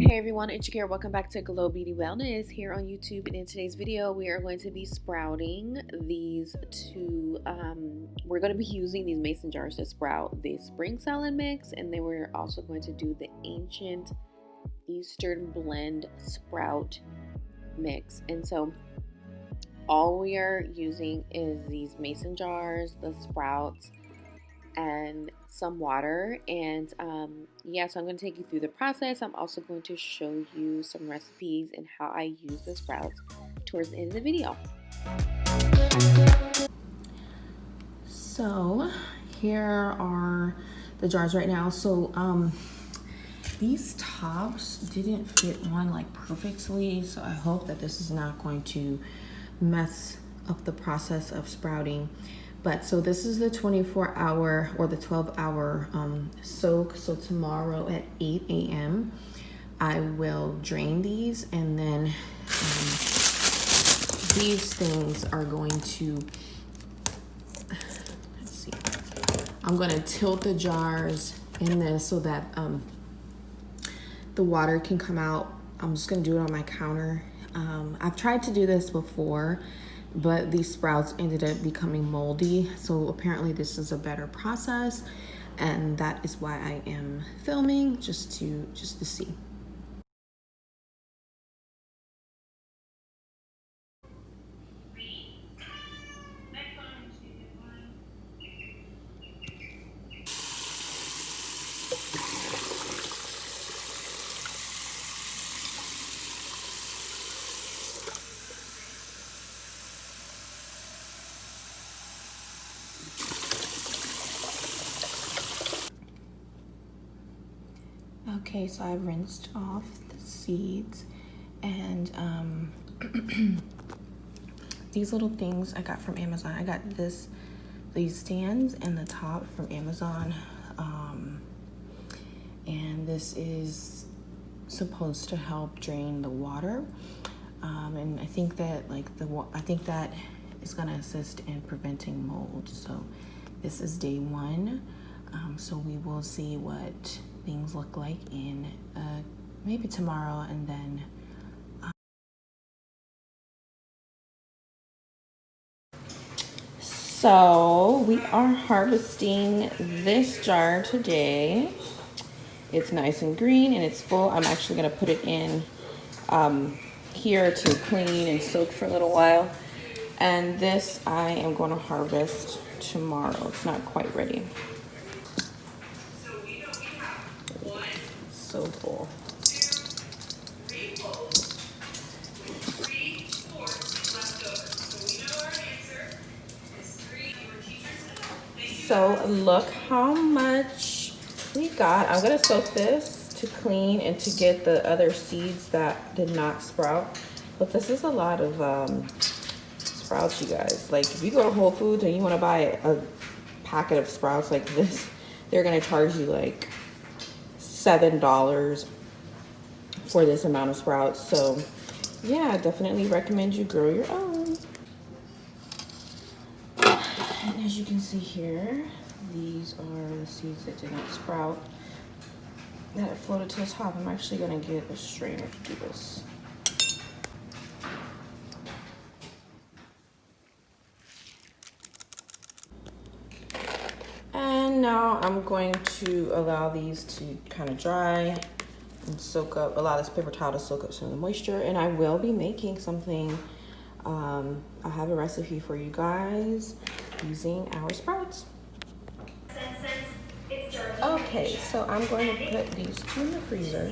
Hey everyone, it's Shakira. Welcome back to Glow Beauty Wellness here on YouTube. And in today's video, we are going to be sprouting these two. We're going to be using these mason jars to sprout the spring salad mix, and then we're also going to do the ancient Eastern blend sprout mix. And so all we are using is these mason jars, the sprouts, and some water. And yeah, so I'm going to take you through the process. I'm also going to show you some recipes and how I use the sprouts towards the end of the video. So here are the jars right now. So these tops didn't fit one like perfectly, so I hope that this is not going to mess up the process of sprouting. But so this is the 24-hour or the 12-hour soak. So tomorrow at 8 a.m. I will drain these, and then these things are going to, let's see, I'm going to tilt the jars in this so that the water can come out. I'm just going to do it on my counter. I've tried to do this before, but these sprouts ended up becoming moldy. So apparently this is a better process, and that is why I am filming, just to see. Okay, so I rinsed off the seeds, and these little things I got from Amazon. I got these stands and the top from Amazon, and this is supposed to help drain the water, and I think that that is going to assist in preventing mold. So this is day one. So we will see what things look like in maybe tomorrow, and then so we are harvesting this jar today. It's nice and green and it's full. I'm actually going to put it in here to clean and soak for a little while, and this I am going to harvest tomorrow. It's not quite ready. So full. So look how much we got. I'm gonna soak this to clean and to get the other seeds that did not sprout. But this is a lot of sprouts, you guys. Like if you go to Whole Foods and you wanna buy a packet of sprouts like this, they're gonna charge you like $7 for this amount of sprouts. So yeah, I definitely recommend you grow your own. And as you can see here, these are the seeds that did not sprout that floated to the top. I'm actually gonna get a strainer to do this. And now I'm going to allow these to kind of dry and soak up, allow this paper towel to soak up some of the moisture, and I will be making something. I have a recipe for you guys using our sprouts. Okay, so I'm going to put these two in the freezer,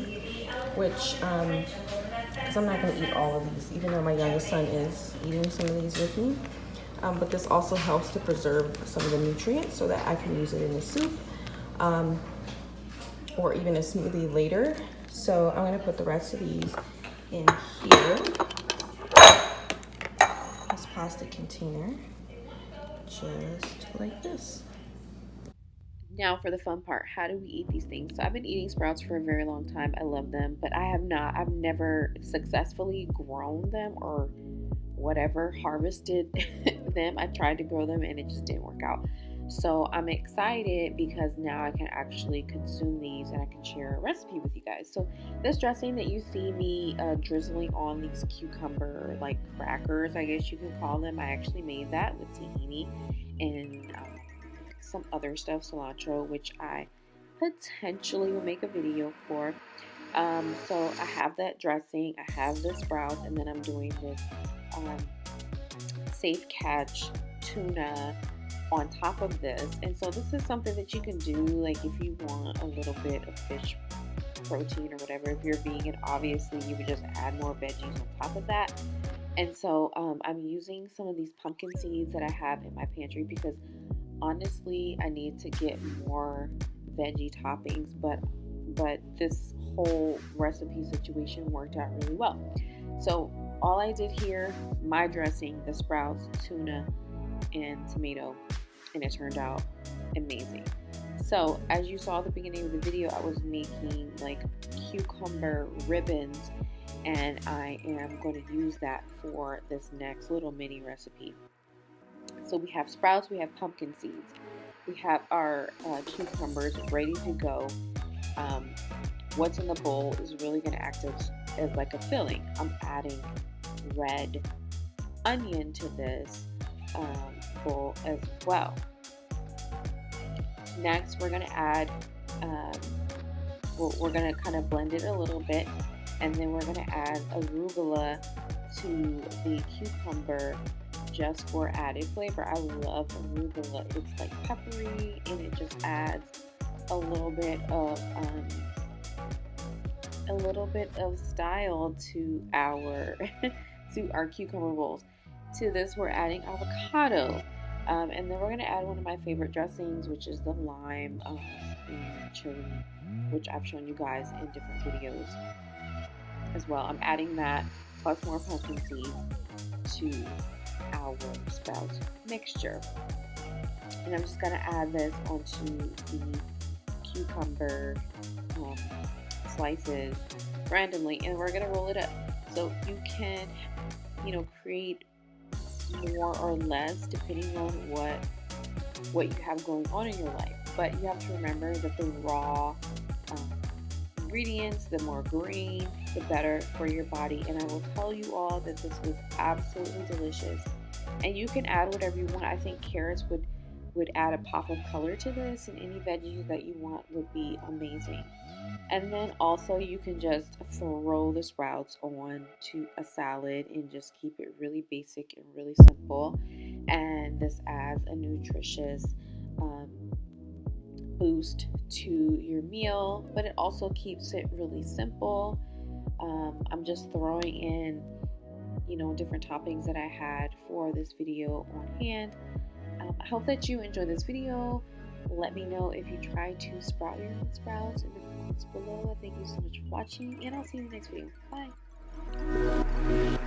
which, because I'm not going to eat all of these, even though my youngest son is eating some of these with me. But this also helps to preserve some of the nutrients so that I can use it in a soup, or even a smoothie later. So I'm going to put the rest of these in here, this plastic container, just like this. Now for the fun part, how do we eat these things? So I've been eating sprouts for a very long time. I love them, but I've never successfully grown them or whatever, harvested them. I tried to grow them and it just didn't work out. So I'm excited because now I can actually consume these and I can share a recipe with you guys. So this dressing that you see me drizzling on these cucumber like crackers, I guess you can call them, I actually made that with tahini and some other stuff, cilantro, which I potentially will make a video for. So I have that dressing, I have the sprouts, and then I'm doing this safe catch tuna on top of this. And so this is something that you can do like if you want a little bit of fish protein or whatever. If you're vegan, obviously you would just add more veggies on top of that. And so I'm using some of these pumpkin seeds that I have in my pantry because honestly I need to get more veggie toppings, but this whole recipe situation worked out really well. So all I did here, my dressing, the sprouts, tuna, and tomato, and it turned out amazing. So as you saw at the beginning of the video, I was making like cucumber ribbons, and I am going to use that for this next little mini recipe. So we have sprouts, we have pumpkin seeds, we have our cucumbers ready to go. What's in the bowl is really going to act as like a filling. I'm adding red onion to this bowl as well. Next, we're going to add, we're going to kind of blend it a little bit, and then we're going to add arugula to the cucumber just for added flavor. I love arugula. It's like peppery, and it just adds a little bit of style to our cucumber bowls. To this, we're adding avocado, and then we're going to add one of my favorite dressings, which is the lime and chili, which I've shown you guys in different videos as well. I'm adding that plus more pumpkin seeds to our sprouts mixture, and I'm just going to add this onto the cucumber slices randomly, and we're going to roll it up. So you can, create more or less depending on what you have going on in your life. But you have to remember that the raw ingredients, the more green, the better for your body. And I will tell you all that this was absolutely delicious. And you can add whatever you want. I think carrots would add a pop of color to this, and any veggies that you want would be amazing. And then also you can just throw the sprouts on to a salad and just keep it really basic and really simple. And this adds a nutritious boost to your meal, but it also keeps it really simple. I'm just throwing in, different toppings that I had for this video on hand. I hope that you enjoyed this video. Let me know if you try to sprout your own sprouts in the comments below. Thank you so much for watching, and I'll see you in the next video. Bye.